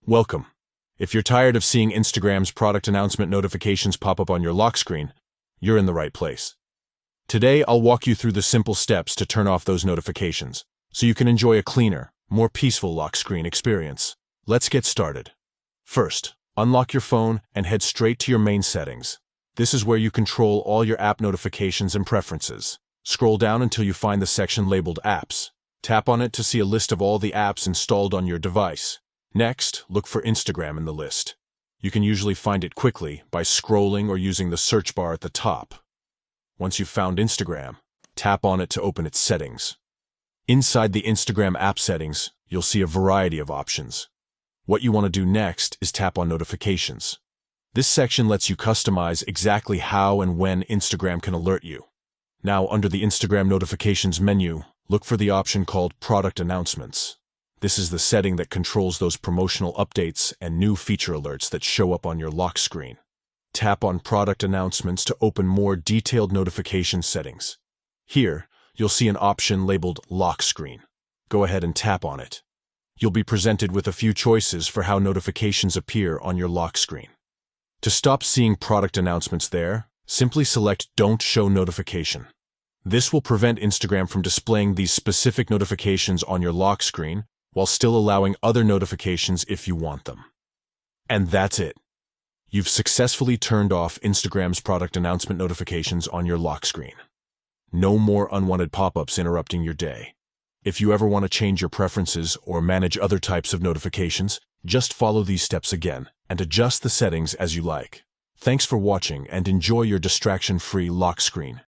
Welcome. If you're tired of seeing Instagram's product announcement notifications pop up on your lock screen, you're in the right place. Today, I'll walk you through the simple steps to turn off those notifications, so you can enjoy a cleaner, more peaceful lock screen experience. Let's get started. First, unlock your phone and head straight to your main settings. This is where you control all your app notifications and preferences. Scroll down until you find the section labeled Apps. Tap on it to see a list of all the apps installed on your device. Next, look for Instagram in the list. You can usually find it quickly by scrolling or using the search bar at the top. Once you've found Instagram, tap on it to open its settings. Inside the Instagram app settings, you'll see a variety of options. What you want to do next is tap on Notifications. This section lets you customize exactly how and when Instagram can alert you. Now, under the Instagram Notifications menu, look for the option called Product Announcements. This is the setting that controls those promotional updates and new feature alerts that show up on your lock screen. Tap on Product Announcements to open more detailed notification settings. Here, you'll see an option labeled Lock Screen. Go ahead and tap on it. You'll be presented with a few choices for how notifications appear on your lock screen. To stop seeing product announcements there, simply select Don't Show Notification. This will prevent Instagram from displaying these specific notifications on your lock screen, while still allowing other notifications if you want them. And that's it. You've successfully turned off Instagram's product announcement notifications on your lock screen. No more unwanted pop-ups interrupting your day. If you ever want to change your preferences or manage other types of notifications, just follow these steps again and adjust the settings as you like. Thanks for watching and enjoy your distraction-free lock screen.